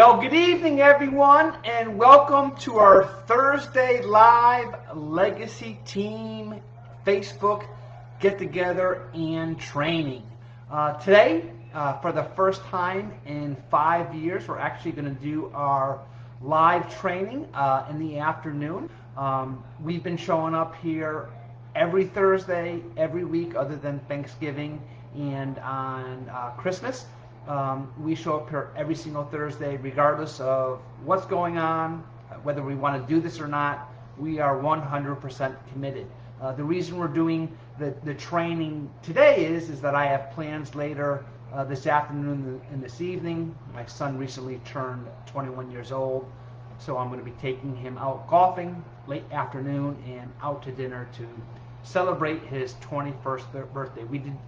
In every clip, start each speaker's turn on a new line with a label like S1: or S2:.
S1: Well, good evening, everyone, and welcome to our Thursday Live Legacy Team Facebook get-together and training. Today, for the first time in 5 years, we're actually going to do our live training in the afternoon. We've been showing up here every Thursday, every week other than Thanksgiving and on Christmas. We show up here every single Thursday, regardless of what's going on, whether we want to do this or not. We are 100% committed. The reason we're doing the training today is that I have plans later this afternoon and this evening. My son recently turned 21 years old, so I'm going to be taking him out golfing late afternoon and out to dinner to celebrate his 21st birthday.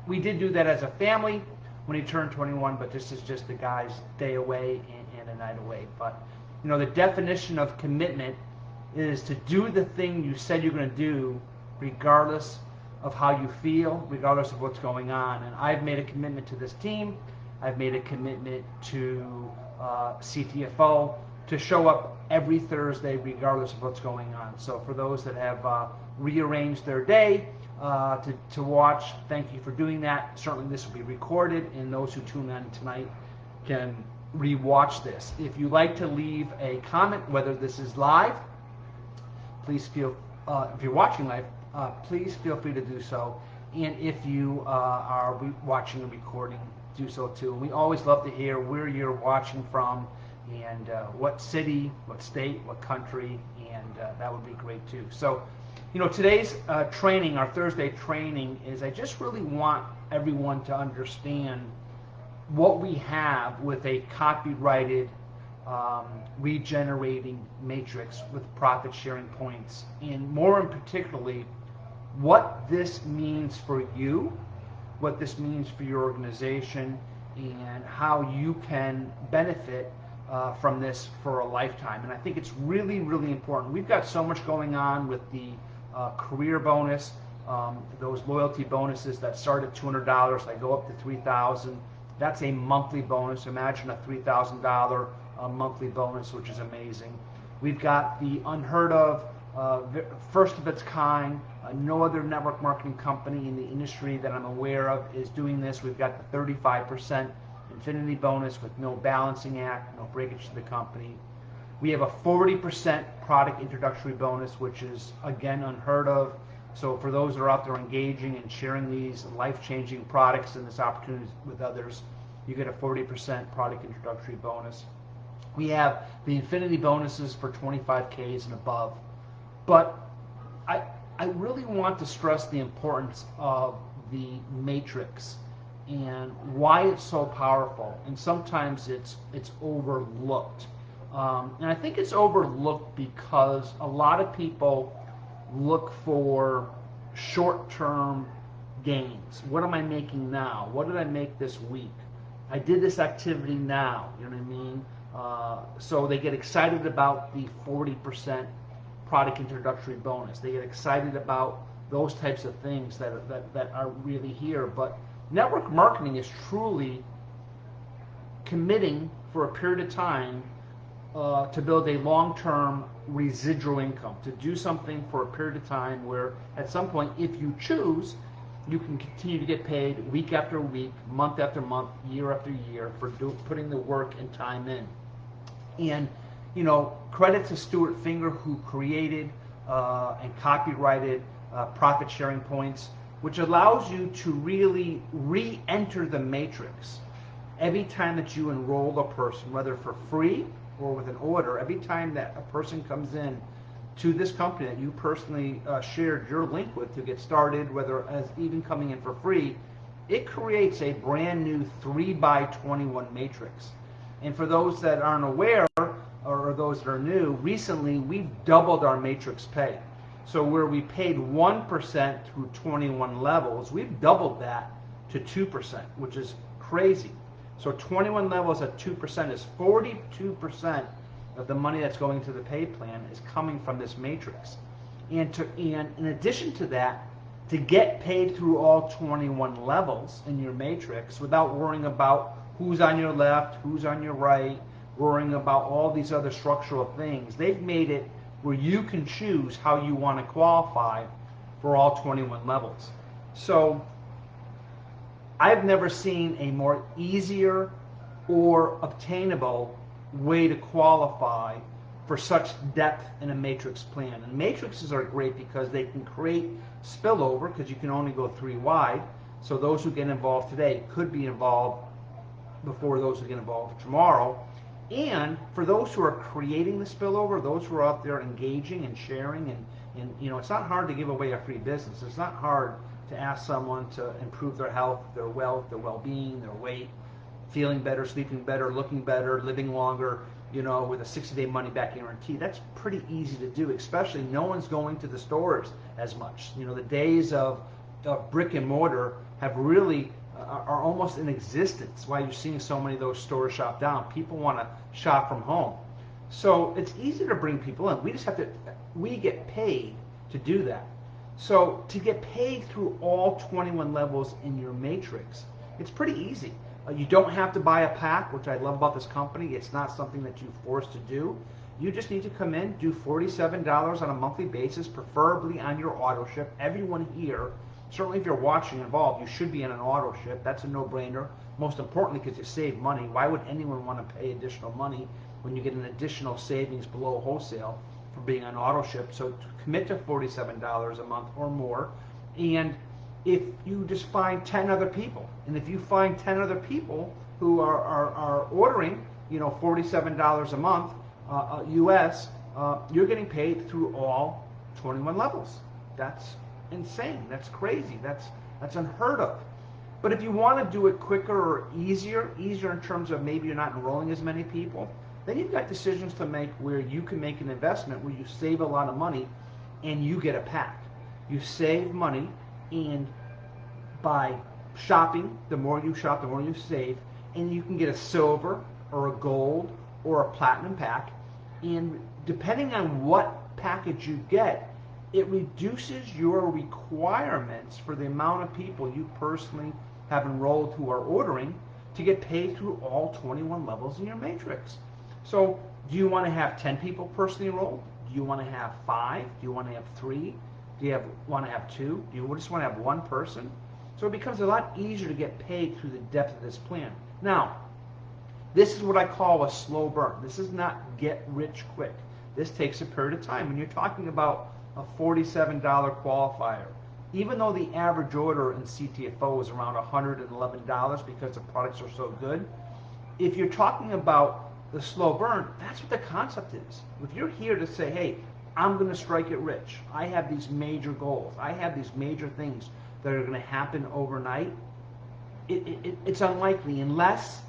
S1: We did do that as a family when he turned 21, but this is just the guy's day away and a night away. But you know, the definition of commitment is to do the thing you said you're going to do, regardless of how you feel, regardless of what's going on. And I've made a commitment to this team. I've made a commitment to CTFO to show up every Thursday, regardless of what's going on. So for those that have rearranged their day to watch, thank you for doing that. Certainly this will be recorded, and those who tune in tonight can re-watch this. If you'd like to leave a comment, whether this is live, please feel, if you're watching live, please feel free to do so. And if you are watching a recording, do so too. We always love to hear where you're watching from and what city, what state, what country, and that would be great too. So, you know, today's training, our Thursday training, is I just really want everyone to understand what we have with a copyrighted regenerating matrix with profit sharing points, and more in particularly what this means for you, what this means for your organization, and how you can benefit from this for a lifetime. And I think it's really, really important. We've got so much going on with the career bonus, those loyalty bonuses that start at $200, they go up to $3,000. That's a monthly bonus. Imagine a $3,000 monthly bonus, which is amazing. We've got the unheard of, first of its kind, no other network marketing company in the industry that I'm aware of is doing this. We've got the 35% infinity bonus with no balancing act, no breakage to the company. We have a 40% product introductory bonus, which is, again, unheard of. So for those that are out there engaging and sharing these life-changing products and this opportunity with others, you get a 40% product introductory bonus. We have the infinity bonuses for 25Ks and above. But I really want to stress the importance of the matrix and why it's so powerful. And sometimes it's overlooked. And I think it's overlooked because a lot of people look for short-term gains. What am I making now? What did I make this week? I did this activity now, you know what I mean? So they get excited about the 40% product introductory bonus. They get excited about those types of things that are really here. But network marketing is truly committing for a period of time to build a long-term residual income, to do something for a period of time where at some point, if you choose, you can continue to get paid week after week, month after month, year after year for putting the work and time in. And, you know, credit to Stuart Finger, who created and copyrighted profit sharing points, which allows you to really re-enter the matrix. Every time that you enroll a person, whether for free or with an order, every time that a person comes in to this company that you personally shared your link with to get started, whether as even coming in for free, it creates a brand new 3x21 matrix. And for those that aren't aware, or those that are new, recently we've doubled our matrix pay. So where we paid 1% through 21 levels, we've doubled that to 2%, which is crazy. So 21 levels at 2% is 42% of the money that's going to the pay plan is coming from this matrix. And in addition to that, to get paid through all 21 levels in your matrix without worrying about who's on your left, who's on your right, worrying about all these other structural things. They've made it where you can choose how you want to qualify for all 21 levels. So I've never seen a more easier or obtainable way to qualify for such depth in a matrix plan. And matrices are great because they can create spillover, because you can only go 3 wide. So those who get involved today could be involved before those who get involved tomorrow. And for those who are creating the spillover, those who are out there engaging and sharing, and you know, it's not hard to give away a free business. It's not hard to ask someone to improve their health, their wealth, their well-being, their weight, feeling better, sleeping better, looking better, living longer, you know, with a 60-day money-back guarantee. That's pretty easy to do, especially no one's going to the stores as much. You know, the days of brick and mortar have really are almost in existence. Why you're seeing so many of those stores shop down. People want to shop from home. So it's easy to bring people in. We just have to, we get paid to do that. So to get paid through all 21 levels in your matrix, it's pretty easy. You don't have to buy a pack, which I love about this company. It's not something that you're forced to do. You just need to come in, do $47 on a monthly basis, preferably on your auto ship. Everyone here, certainly if you're watching involved, you should be in an auto ship. That's a no-brainer. Most importantly, because you save money. Why would anyone want to pay additional money when you get an additional savings below wholesale for being on auto ship? So commit to $47 a month or more. And if you just find 10 other people, and if you find 10 other people who are ordering, you know, $47 a month US, you're getting paid through all 21 levels. That's insane. That's crazy. That's unheard of. But if you want to do it quicker or easier in terms of maybe you're not enrolling as many people, then you've got decisions to make where you can make an investment where you save a lot of money and you get a pack. You save money, and by shopping, the more you shop, the more you save, and you can get a silver or a gold or a platinum pack. And depending on what package you get, it reduces your requirements for the amount of people you personally have enrolled who are ordering to get paid through all 21 levels in your matrix. So do you want to have 10 people personally enrolled? Do you want to have 5? Do you want to have 3? Do you want to have 2? Do you just want to have 1 person? So it becomes a lot easier to get paid through the depth of this plan. Now, this is what I call a slow burn. This is not get rich quick. This takes a period of time. When you're talking about a $47 qualifier, even though the average order in CTFO is around $111 because the products are so good, if you're talking about the slow burn, that's what the concept is. If you're here to say, hey, I'm going to strike it rich, I have these major goals, I have these major things that are going to happen overnight, it's unlikely unless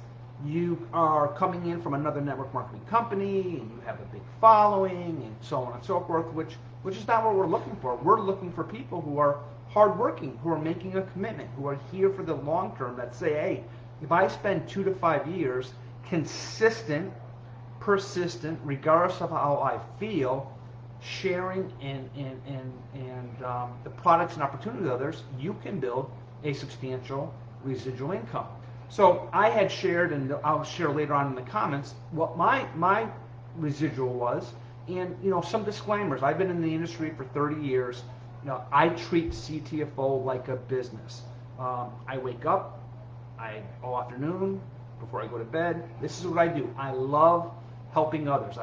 S1: you are coming in from another network marketing company and you have a big following and so on and so forth, which is not what we're looking for. We're looking for people who are hardworking, who are making a commitment, who are here for the long term, that say, hey, if I spend 2 to 5 years consistent, persistent, regardless of how I feel, sharing and the products and opportunities with others, you can build a substantial residual income. So I had shared, and I'll share later on in the comments, what my residual was, and you know, some disclaimers. I've been in the industry for 30 years. You know, I treat CTFO like a business. I wake up, all afternoon, before I go to bed. This is what I do. I love helping others.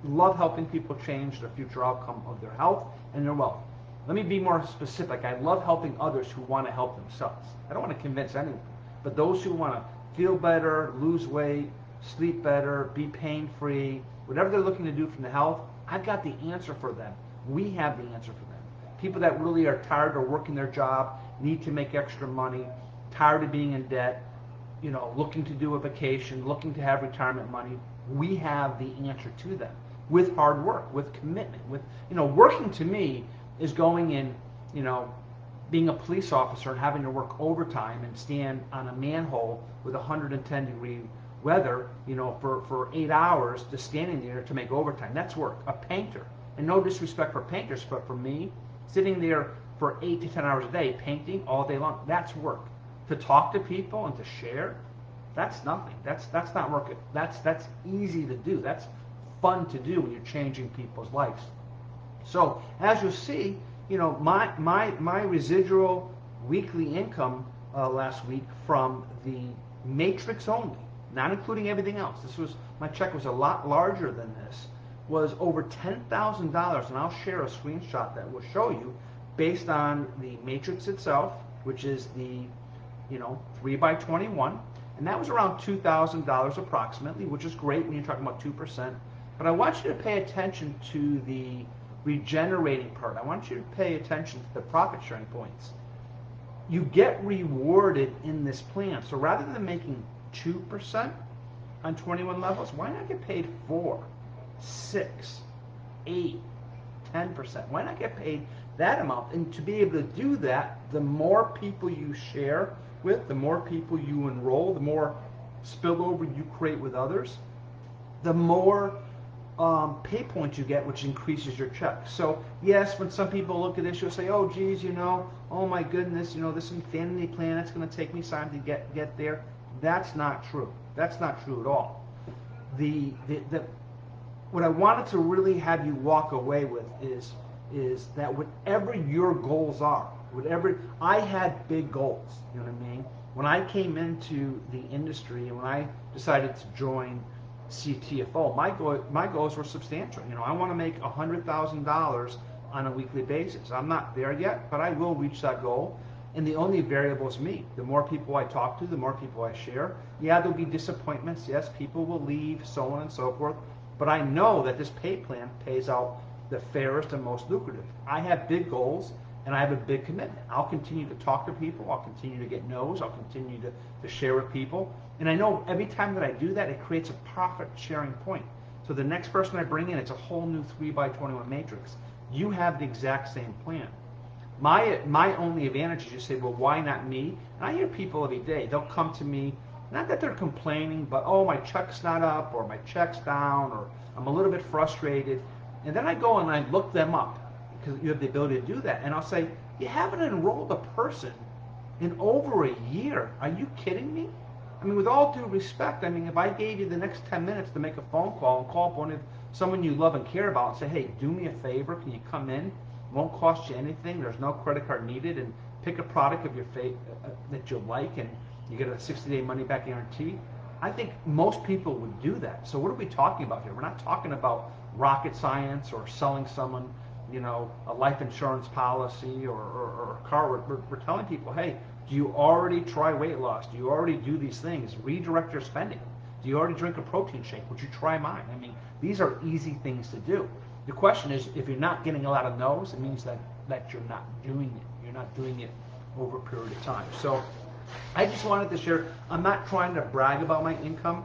S1: Love helping people change the future outcome of their health and their wealth. Let me be more specific. I love helping others who want to help themselves. I don't want to convince anyone, but those who want to feel better, lose weight, sleep better, be pain-free, whatever they're looking to do from the health, I've got the answer for them. We have the answer for them. People that really are tired of working their job, need to make extra money, tired of being in debt, you know, looking to do a vacation, looking to have retirement money, we have the answer to them with hard work, with commitment, with, you know, working to me is going in, you know, being a police officer and having to work overtime and stand on a manhole with 110-degree weather, you know, for 8 hours, just standing there to make overtime. That's work. A painter, and no disrespect for painters, but for me, sitting there for 8 to 10 hours a day painting all day long, that's work. To talk to people and to share, That's nothing. That's not working. That's easy to do. That's fun to do when you're changing people's lives. So as you'll see, my residual weekly income last week from the matrix only, not including everything else. My check was a lot larger than this. Was over $10,000, and I'll share a screenshot that will show you, based on the matrix itself, which is the 3x21, and that was around $2,000 approximately, which is great when you're talking about 2%. But I want you to pay attention to the regenerating part. I want you to pay attention to the profit sharing points. You get rewarded in this plan. So rather than making 2% on 21 levels, why not get paid 4, 6, 8, 10%? Why not get paid that amount? And to be able to do that, the more people you share with, the more people you enroll, the more spillover you create with others, the more pay points you get, which increases your check. So yes, when some people look at this, you'll say, oh geez, oh my goodness, this infinity plan, it's going to take me time to get there. That's not true. That's not true at all. What I wanted to really have you walk away with is that whatever your goals are, I had big goals, you know what I mean? When I came into the industry and when I decided to join CTFO, my goals were substantial. I want to make $100,000 on a weekly basis. I'm not there yet, but I will reach that goal. And the only variable is me. The more people I talk to, the more people I share. Yeah, there'll be disappointments. Yes, people will leave, so on and so forth. But I know that this pay plan pays out the fairest and most lucrative. I have big goals and I have a big commitment. I'll continue to talk to people. I'll continue to get no's. I'll continue to share with people. And I know every time that I do that, it creates a profit sharing point. So the next person I bring in, it's a whole new 3x21 matrix. You have the exact same plan. My only advantage is you say, well, why not me? And I hear people every day, they'll come to me, not that they're complaining, but oh, my check's not up, or my check's down, or I'm a little bit frustrated. And then I go and I look them up, because you have the ability to do that. And I'll say, you haven't enrolled a person in over a year. Are you kidding me? I mean, with all due respect, if I gave you the next 10 minutes to make a phone call and call up someone you love and care about and say, hey, do me a favor, can you come in? It won't cost you anything. There's no credit card needed, and pick a product of your that you like, and you get a 60-day money-back guarantee. I think most people would do that. So what are we talking about here? We're not talking about rocket science or selling someone, a life insurance policy or a car. We're telling people, hey, do you already try weight loss? Do you already do these things? Redirect your spending. Do you already drink a protein shake? Would you try mine? These are easy things to do. The question is, if you're not getting a lot of no's, it means that you're not doing it. You're not doing it over a period of time. So I just wanted to share. I'm not trying to brag about my income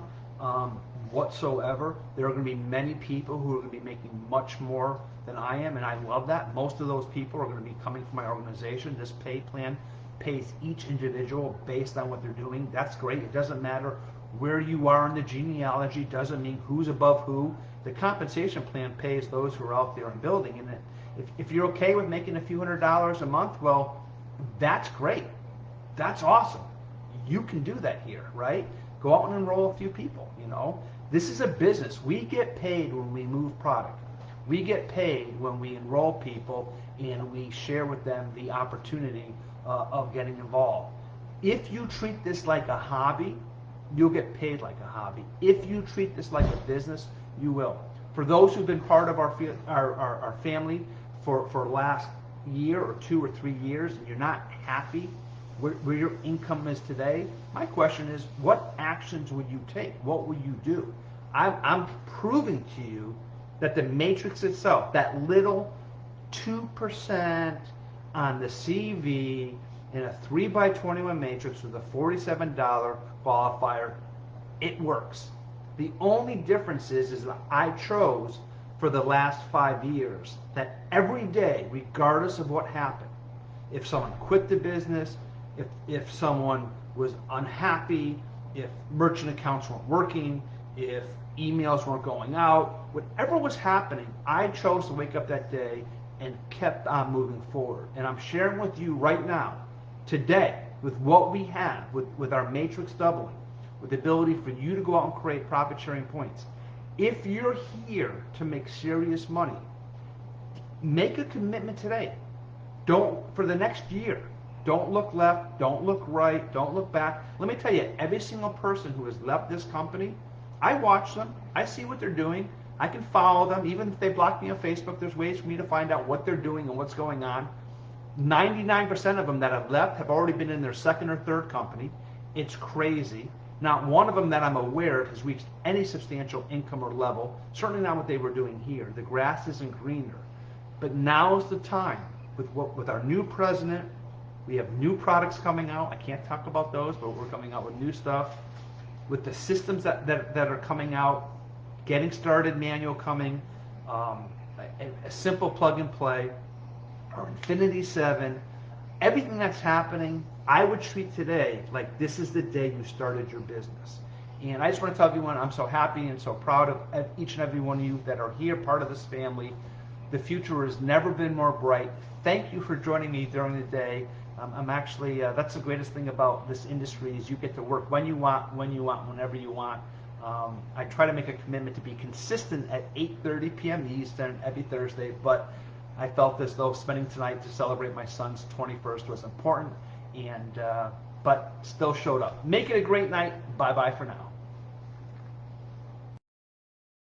S1: whatsoever. There are going to be many people who are going to be making much more than I am, and I love that. Most of those people are going to be coming from my organization. This pay plan pays each individual based on what they're doing. That's great. It doesn't matter where you are in the genealogy. Doesn't mean who's above who. The compensation plan pays those who are out there and building. And if you're okay with making a few $100s a month, well, that's great. That's awesome. You can do that here, right? Go out and enroll a few people, This is a business. We get paid when we move product. We get paid when we enroll people and we share with them the opportunity of getting involved. If you treat this like a hobby, you'll get paid like a hobby. If you treat this like a business, you will. For those who've been part of our family for the last year or 2 or 3 years and you're not happy where your income is today, my question is, what actions would you take? What would you do? I'm proving to you that the matrix itself, that little 2% on the CV in a 3x21 matrix with a $47 qualifier, it works. The only difference is that I chose for the last 5 years that every day, regardless of what happened, if someone quit the business, if someone was unhappy, if merchant accounts weren't working, if emails weren't going out, whatever was happening, I chose to wake up that day and kept on moving forward. And I'm sharing with you right now, today, with what we have, with our matrix doubling, with the ability for you to go out and create profit sharing points. If you're here to make serious money, make a commitment today. Don't, for the next year, don't look left, don't look right, don't look back. Let me tell you, every single person who has left this company, I watch them, I see what they're doing, I can follow them. Even if they block me on Facebook, there's ways for me to find out what they're doing and what's going on. 99% of them that have left have already been in their second or third company. It's crazy. Not one of them that I'm aware of has reached any substantial income or level, certainly not what they were doing here. The grass isn't greener. But now is the time. With our new president, we have new products coming out. I can't talk about those, but we're coming out with new stuff. With the systems that are coming out, getting started manual coming, a simple plug and play, our Infinity 7, everything that's happening, I would treat today like this is the day you started your business. And I just want to tell everyone I'm so happy and so proud of each and every one of you that are here, part of this family. The future has never been more bright. Thank you for joining me during the day. I'm actually, that's the greatest thing about this industry is you get to work when you want, whenever you want. I try to make a commitment to be consistent at 8:30 p.m. Eastern every Thursday, but I felt as though spending tonight to celebrate my son's 21st was important, and but still showed up. Make it a great night. Bye-bye for now.